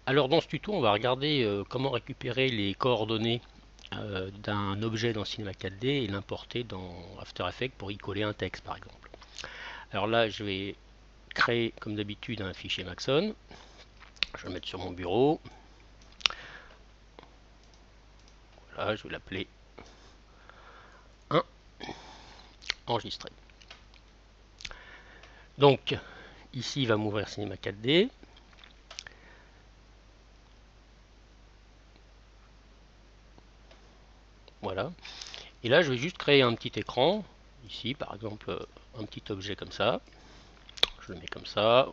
Alors dans ce tuto, on va regarder comment récupérer les coordonnées d'un objet dans Cinema 4D et l'importer dans After Effects pour y coller un texte par exemple. Alors là, je vais créer comme d'habitude un fichier Maxon. Je vais le mettre sur mon bureau. Voilà, je vais l'appeler 1 enregistré. Donc ici, il va m'ouvrir Cinema 4D. Voilà. Et là, je vais juste créer un petit écran. Ici, par exemple, un petit objet comme ça. Je le mets comme ça.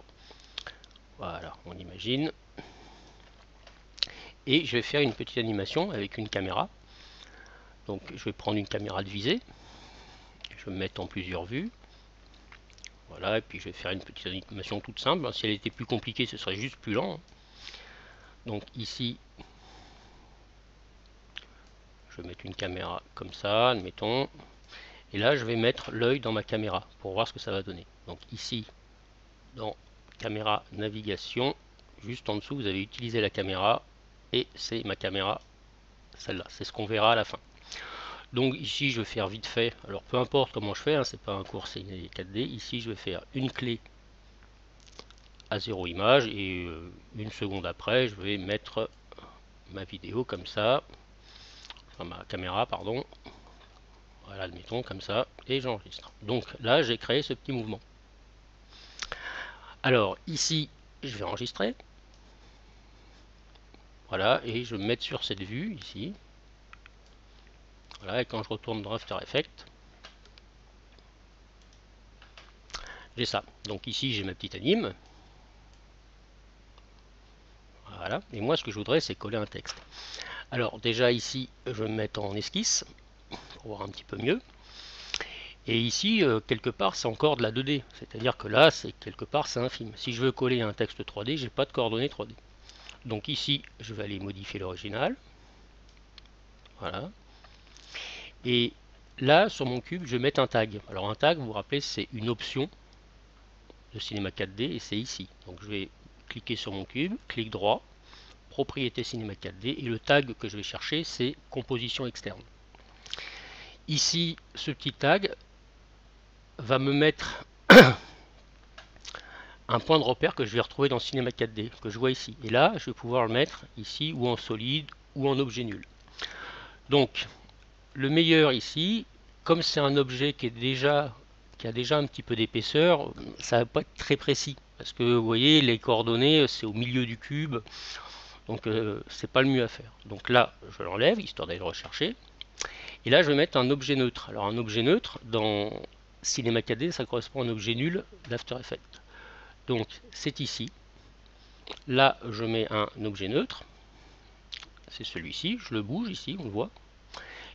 Voilà, on imagine. Et je vais faire une petite animation avec une caméra. Donc je vais prendre une caméra de visée. Je vais me mettre en plusieurs vues. Voilà, et puis je vais faire une petite animation toute simple. Si elle était plus compliquée, ce serait juste plus lent. Donc ici, je vais mettre une caméra comme ça, admettons. Et là, je vais mettre l'œil dans ma caméra pour voir ce que ça va donner. Donc ici, dans caméra navigation, juste en dessous, vous avez utilisé la caméra. Et c'est ma caméra, celle-là. C'est ce qu'on verra à la fin. Donc ici, je vais faire vite fait. Alors peu importe comment je fais, hein, c'est pas un cours c'est 4D. Ici, je vais faire une clé à 0 image et une seconde après, je vais mettre ma vidéo comme ça, enfin ma caméra, pardon. Voilà, admettons comme ça, et j'enregistre. Donc là, j'ai créé ce petit mouvement. Alors ici, je vais enregistrer. Voilà, et je vais me mettre sur cette vue ici. Voilà, et quand je retourne dans After Effects, j'ai ça. Donc ici, j'ai ma petite anime. Voilà, et moi, ce que je voudrais, c'est coller un texte. Alors déjà ici, je vais me mettre en esquisse pour voir un petit peu mieux. Et ici, quelque part, c'est encore de la 2D. C'est-à-dire que là, c'est quelque part, c'est un film. Si je veux coller un texte 3D, j'ai pas de coordonnées 3D. Donc ici, je vais aller modifier l'original. Voilà. Et là, sur mon cube, je vais mettre un tag. Alors un tag, vous vous rappelez, c'est une option de Cinema 4D et c'est ici. Donc je vais cliquer sur mon cube, clic droit, propriété Cinema 4D et le tag que je vais chercher, c'est composition externe. Ici, ce petit tag va me mettre un point de repère que je vais retrouver dans Cinema 4D, que je vois ici. Et là, je vais pouvoir le mettre ici, ou en solide, ou en objet nul. Donc, le meilleur ici, comme c'est un objet qui a déjà un petit peu d'épaisseur, ça va pas être très précis. Parce que vous voyez, les coordonnées, c'est au milieu du cube. Donc, c'est pas le mieux à faire. Donc là, je l'enlève, histoire d'aller le rechercher. Et là, je vais mettre un objet neutre. Alors, un objet neutre, dans Cinema 4D, ça correspond à un objet nul d'After Effects. Donc, c'est ici. Là, je mets un objet neutre. C'est celui-ci. Je le bouge ici, on le voit.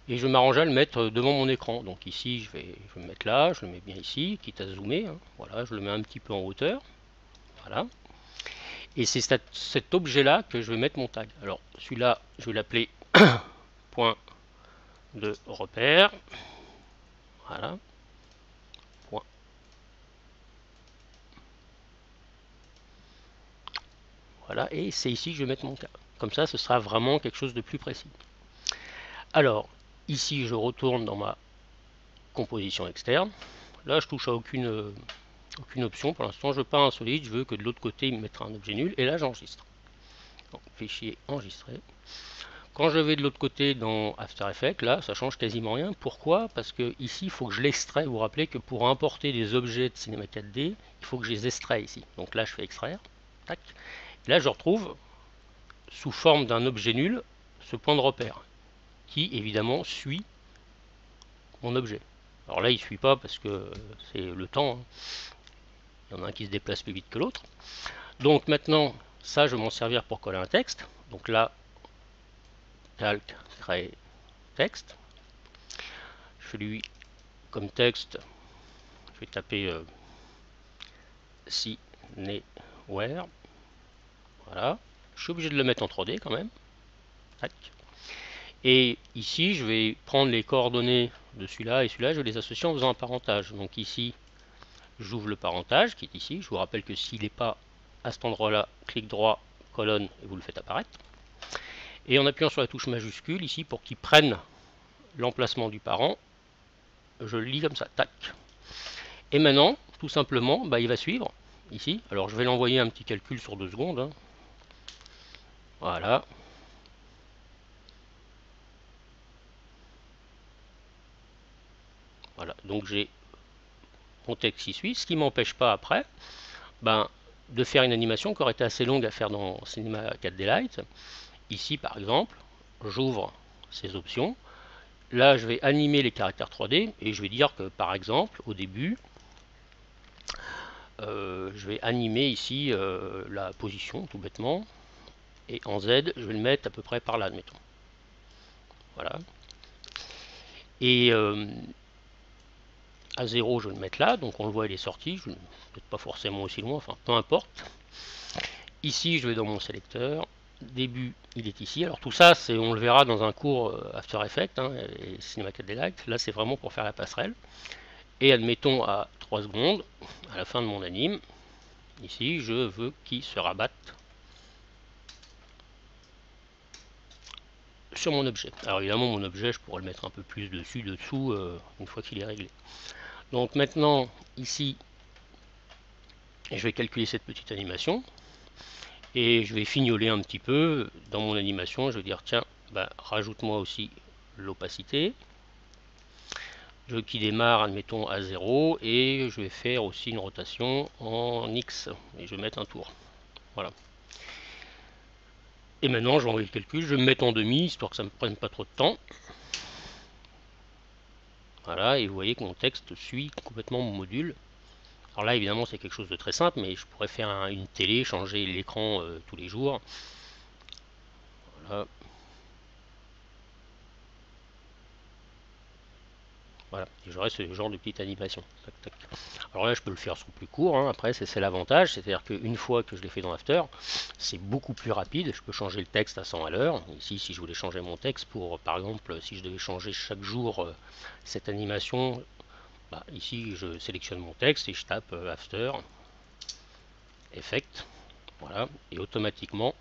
Et je m'arrange à le mettre devant mon écran. Donc ici, je vais me mettre là. Je le mets bien ici, quitte à zoomer. Hein. Voilà, je le mets un petit peu en hauteur. Voilà. Et c'est cet objet-là que je vais mettre mon tag. Alors, celui-là, je vais l'appeler point de repère. Voilà. Point. Voilà. Et c'est ici que je vais mettre mon tag. Comme ça, ce sera vraiment quelque chose de plus précis. Alors, ici, je retourne dans ma composition externe. Là, je touche à aucune option. Pour l'instant, je veux pas un solide. Je veux que de l'autre côté, il me mettra un objet nul. Et là, j'enregistre. Donc, fichier enregistré. Quand je vais de l'autre côté dans After Effects, là, ça change quasiment rien. Pourquoi? Parce que ici, il faut que je l'extrais. Vous vous rappelez que pour importer des objets de Cinema 4D, il faut que je les extrais ici. Donc là, je fais extraire. Tac. Et là, je retrouve, sous forme d'un objet nul, ce point de repère, qui évidemment suit mon objet. Alors là, il ne suit pas parce que c'est le temps. Hein. Il y en a un qui se déplace plus vite que l'autre. Donc maintenant, ça, je vais m'en servir pour coller un texte. Donc là, calque, créer texte. Je fais lui comme texte, je vais taper Cineware. Voilà. Je suis obligé de le mettre en 3D quand même. Tac. Et ici, je vais prendre les coordonnées de celui-là et celui-là, je vais les associer en faisant un parentage. Donc ici, j'ouvre le parentage qui est ici. Je vous rappelle que s'il n'est pas à cet endroit-là, clic droit, colonne et vous le faites apparaître. Et en appuyant sur la touche majuscule ici pour qu'il prenne l'emplacement du parent, je le lis comme ça, tac. Et maintenant, tout simplement, il va suivre ici. Alors je vais l'envoyer un petit calcul sur 2 secondes. Hein. Voilà. Voilà, donc j'ai mon texte qui suit, ce qui ne m'empêche pas après de faire une animation qui aurait été assez longue à faire dans Cinema 4D Lite. Ici par exemple, j'ouvre ces options. Là je vais animer les caractères 3D et je vais dire que par exemple au début, je vais animer ici la position tout bêtement. Et en Z, je vais le mettre à peu près par là, admettons. Voilà. Et à 0, je vais le mettre là, donc on le voit, il est sorti. Peut-être pas forcément aussi loin, enfin peu importe. Ici, je vais dans mon sélecteur. Début, il est ici. Alors tout ça, on le verra dans un cours After Effects et Cinema 4D Lite. Là, c'est vraiment pour faire la passerelle. Et admettons à 3 secondes, à la fin de mon anime, ici, je veux qu'il se rabatte sur mon objet. Alors évidemment, mon objet, je pourrais le mettre un peu plus dessus, dessous, une fois qu'il est réglé. Donc maintenant, ici, je vais calculer cette petite animation. Et je vais fignoler un petit peu dans mon animation. Je vais dire, tiens, rajoute-moi aussi l'opacité. Je veux qu'il démarre, admettons, à 0. Et je vais faire aussi une rotation en X. Et je vais mettre un tour. Voilà. Et maintenant, je vais envoyer le calcul. Je vais me mettre en demi, histoire que ça ne me prenne pas trop de temps. Voilà, et vous voyez que mon texte suit complètement mon module. Alors là, évidemment, c'est quelque chose de très simple, mais je pourrais faire une télé, changer l'écran tous les jours. Voilà. Voilà, et j'aurai ce genre de petite animation. Tac, tac. Alors là, je peux le faire sur plus court. Hein. Après, c'est l'avantage, c'est-à-dire qu'une fois que je l'ai fait dans After, c'est beaucoup plus rapide. Je peux changer le texte à 100 à l'heure. Ici, si je voulais changer mon texte pour, par exemple, si je devais changer chaque jour cette animation, ici, je sélectionne mon texte et je tape After, Effect, voilà, et automatiquement.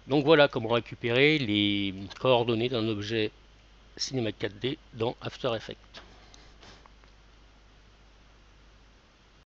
Donc voilà comment récupérer les coordonnées d'un objet Cinema 4D dans After Effects.